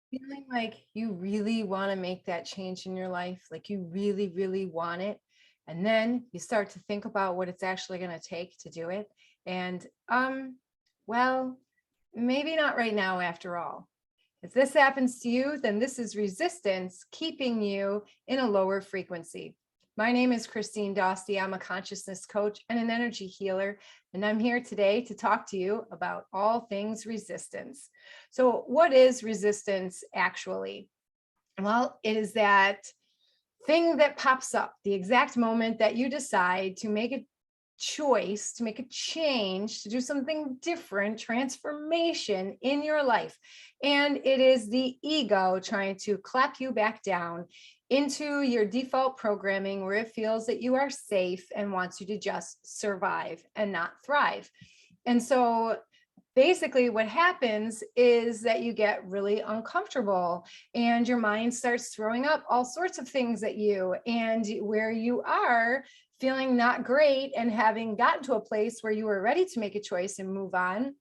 Feeling like you really want to make that change in your life, like you really, really want it. And then you start to think about what it's actually going to take to do it. And, well, maybe not right now after all. If this happens to you, then this is resistance keeping you in a lower frequency. My name is Christine Dostie. I'm a consciousness coach and an energy healer, and I'm here today to talk to you about all things resistance. So, what is resistance actually? Well, it is that thing that pops up the exact moment that you decide to make a choice, to make a change, to do something different, transformation in your life. And it is the ego trying to clap you back down into your default programming where it feels that you are safe and wants you to just survive and not thrive. And so basically what happens is that you get really uncomfortable and your mind starts throwing up all sorts of things at you, and where you are feeling not great and having gotten to a place where you were ready to make a choice and move on,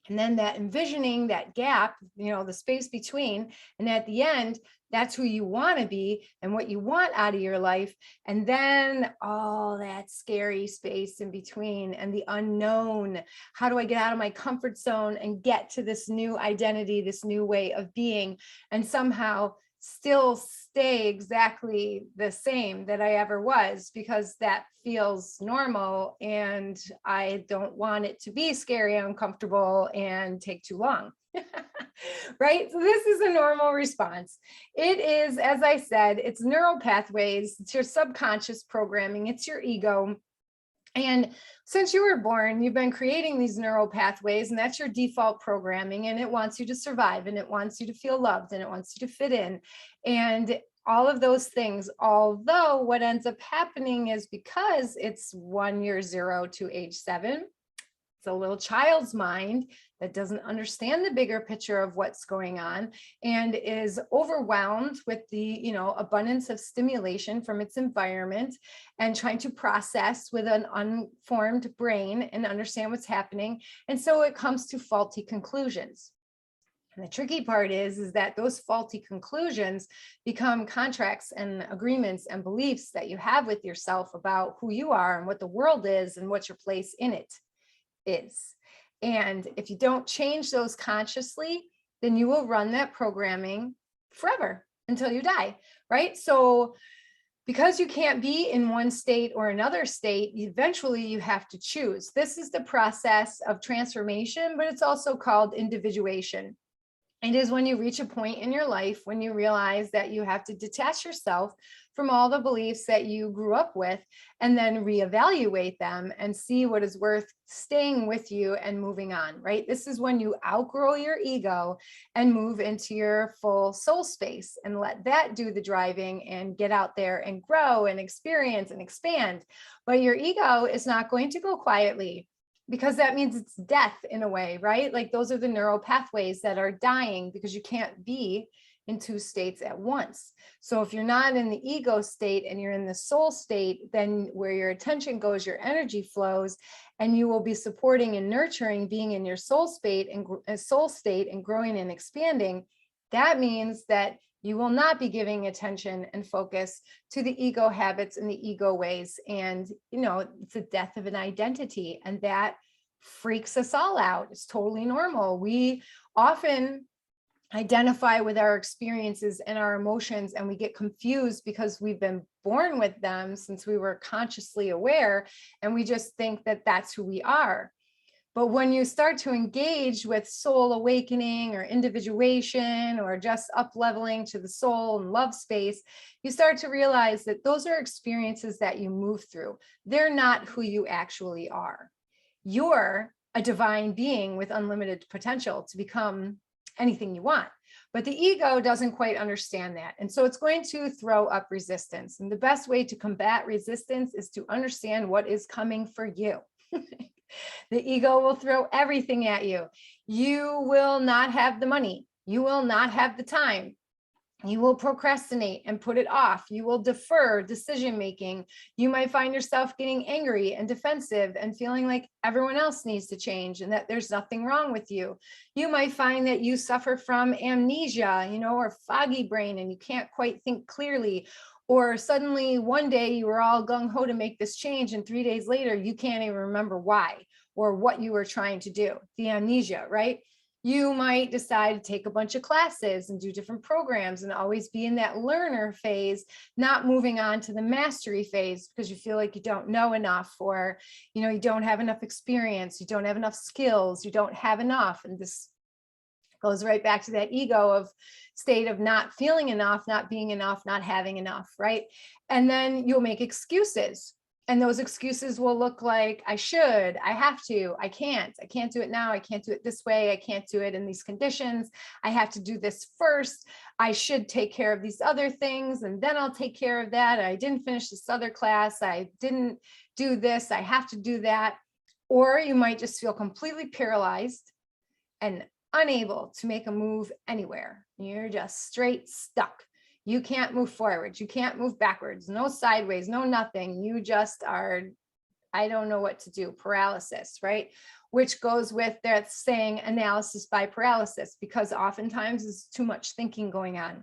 and then that envisioning that gap, the space between, and at the end, that's who you want to be and what you want out of your life. And then all that scary space in between and the unknown. How do I get out of my comfort zone and get to this new identity, this new way of being, and somehow still stay exactly the same that I ever was, because that feels normal and I don't want it to be scary, uncomfortable, and take too long. Right? So this is a normal response. It is, as I said, it's neural pathways, it's your subconscious programming, it's your ego. And since you were born, you've been creating these neural pathways, and that's your default programming. And it wants you to survive, and it wants you to feel loved, and it wants you to fit in. And all of those things, although what ends up happening is because it's 1 year zero to age 7, it's a little child's mind that doesn't understand the bigger picture of what's going on and is overwhelmed with the, abundance of stimulation from its environment and trying to process with an unformed brain and understand what's happening. And so it comes to faulty conclusions. And the tricky part is that those faulty conclusions become contracts and agreements and beliefs that you have with yourself about who you are and what the world is and what your place in it is. And if you don't change those consciously, then you will run that programming forever until you die, right? So because you can't be in one state or another state, eventually you have to choose. This is the process of transformation, but it's also called individuation. It is when you reach a point in your life when you realize that you have to detach yourself from all the beliefs that you grew up with and then reevaluate them and see what is worth staying with you and moving on, right? This is when you outgrow your ego and move into your full soul space and let that do the driving and get out there and grow and experience and expand. But your ego is not going to go quietly, because that means it's death in a way, right? Like those are the neural pathways that are dying because you can't be in two states at once. So if you're not in the ego state and you're in the soul state, then where your attention goes, your energy flows, and you will be supporting and nurturing being in your soul state and growing and expanding. That means that you will not be giving attention and focus to the ego habits and the ego ways. And, it's the death of an identity. And that freaks us all out. It's totally normal. We often identify with our experiences and our emotions, and we get confused because we've been born with them since we were consciously aware. And we just think that that's who we are. But when you start to engage with soul awakening or individuation or just up leveling to the soul and love space, you start to realize that those are experiences that you move through. They're not who you actually are. You're a divine being with unlimited potential to become anything you want. But the ego doesn't quite understand that. And so it's going to throw up resistance. And the best way to combat resistance is to understand what is coming for you. The ego will throw everything at you. You will not have the money. You will not have the time. You will procrastinate and put it off. You will defer decision making. You might find yourself getting angry and defensive and feeling like everyone else needs to change and that there's nothing wrong with you. You might find that you suffer from amnesia, or foggy brain, and you can't quite think clearly. Or suddenly one day you were all gung-ho to make this change, and 3 days later you can't even remember why or what you were trying to do. The amnesia, right? You might decide to take a bunch of classes and do different programs and always be in that learner phase, not moving on to the mastery phase because you feel like you don't know enough, or you don't have enough experience, you don't have enough skills, you don't have enough. And this goes right back to that ego of state of not feeling enough, not being enough, not having enough, right? And then you'll make excuses. And those excuses will look like, I should, I have to, I can't do it now. I can't do it this way. I can't do it in these conditions. I have to do this first. I should take care of these other things, and then I'll take care of that. I didn't finish this other class. I didn't do this. I have to do that. Or you might just feel completely paralyzed and unable to make a move anywhere. You're just straight stuck. You can't move forward. You can't move backwards. No sideways, no nothing. You just are, I don't know what to do, paralysis, right? Which goes with that saying analysis by paralysis, because oftentimes there's too much thinking going on.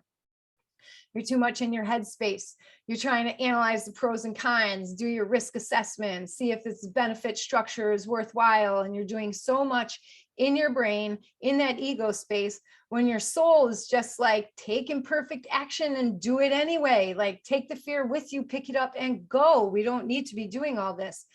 You're too much in your headspace. You're trying to analyze the pros and cons, do your risk assessment, see if this benefit structure is worthwhile. And you're doing so much in your brain, in that ego space, when your soul is just like, take imperfect action and do it anyway. Like, take the fear with you, pick it up and go. We don't need to be doing all this.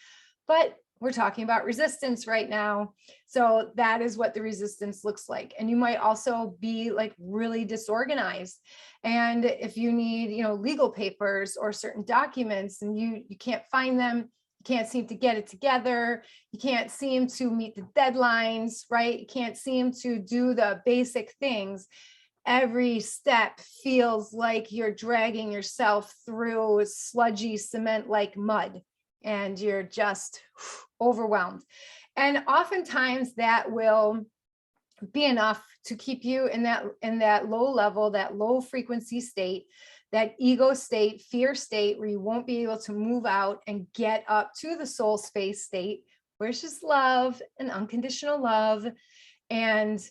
But we're talking about resistance right now. So that is what the resistance looks like. And you might also be like really disorganized. And if you need, legal papers or certain documents and you can't find them, you can't seem to get it together, you can't seem to meet the deadlines, right? You can't seem to do the basic things. Every step feels like you're dragging yourself through sludgy cement-like mud, and you're just overwhelmed. And oftentimes that will be enough to keep you in that low level, that low frequency state, that ego state, fear state, where you won't be able to move out and get up to the soul space state, where it's just love and unconditional love and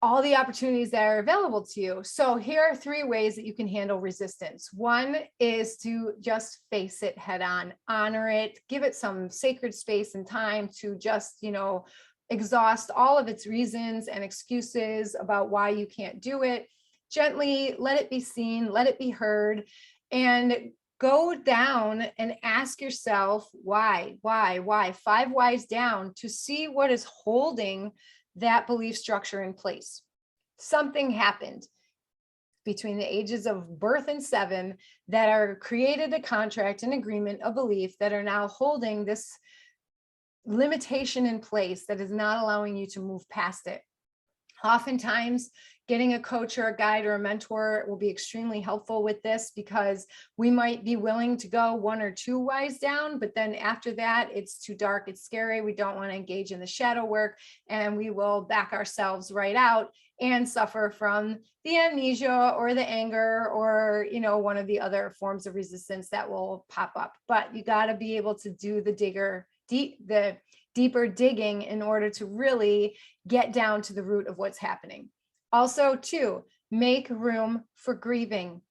all the opportunities that are available to you. So here are 3 ways that you can handle resistance. One is to just face it head on, honor it, give it some sacred space and time to just, exhaust all of its reasons and excuses about why you can't do it. Gently let it be seen, let it be heard, and go down and ask yourself why, 5 whys down, to see what is holding that belief structure in place. Something happened between the ages of birth and 7 that are created a contract, an agreement, a belief that are now holding this limitation in place that is not allowing you to move past it. Oftentimes, getting a coach or a guide or a mentor will be extremely helpful with this, because we might be willing to go 1 or 2 whys down, but then after that, it's too dark, it's scary, we don't want to engage in the shadow work, and we will back ourselves right out and suffer from the amnesia or the anger or, one of the other forms of resistance that will pop up. But you got to be able to do the deeper digging in order to really get down to the root of what's happening. Also, 2, make room for grieving.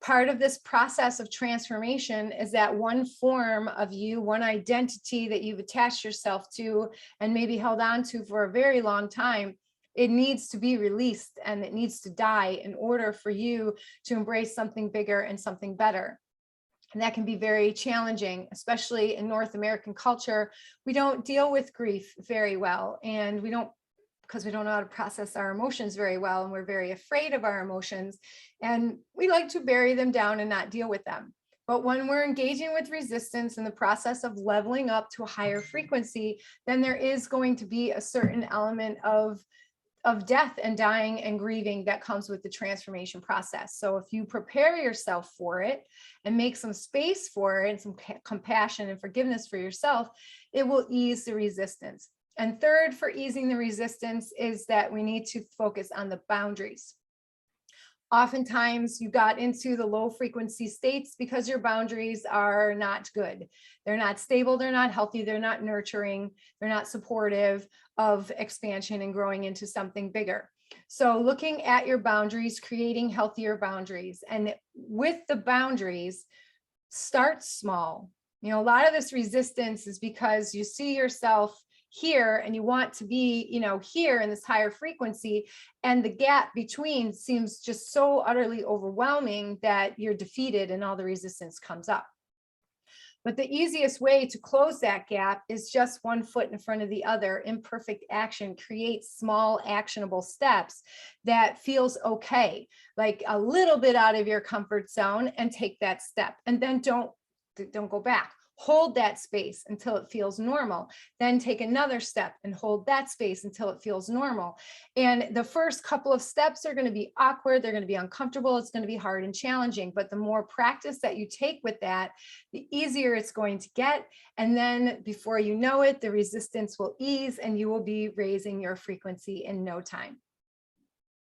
Part of this process of transformation is that one form of you, one identity that you've attached yourself to and maybe held on to for a very long time, it needs to be released and it needs to die in order for you to embrace something bigger and something better. And that can be very challenging, especially in North American culture. We don't deal with grief very well, and because we don't know how to process our emotions very well, and we're very afraid of our emotions, and we like to bury them down and not deal with them. But when we're engaging with resistance in the process of leveling up to a higher frequency, then there is going to be a certain element of death and dying and grieving that comes with the transformation process. So if you prepare yourself for it and make some space for it and some compassion and forgiveness for yourself, it will ease the resistance. And third, for easing the resistance is that we need to focus on the boundaries. Oftentimes you got into the low frequency states because your boundaries are not good. They're not stable, they're not healthy, they're not nurturing, they're not supportive of expansion and growing into something bigger. So looking at your boundaries, creating healthier boundaries, and with the boundaries, start small. You know, a lot of this resistance is because you see yourself here and you want to be, you know, here in this higher frequency, and the gap between seems just so utterly overwhelming that you're defeated and all the resistance comes up. But the easiest way to close that gap is just one foot in front of the other. Imperfect action creates small actionable steps that feels okay, like a little bit out of your comfort zone, and take that step, and then don't go back. Hold that space until it feels normal. Then take another step and hold that space until it feels normal. And the first couple of steps are going to be awkward. They're going to be uncomfortable. It's going to be hard and challenging. But the more practice that you take with that, the easier it's going to get. And then before you know it, the resistance will ease and you will be raising your frequency in no time.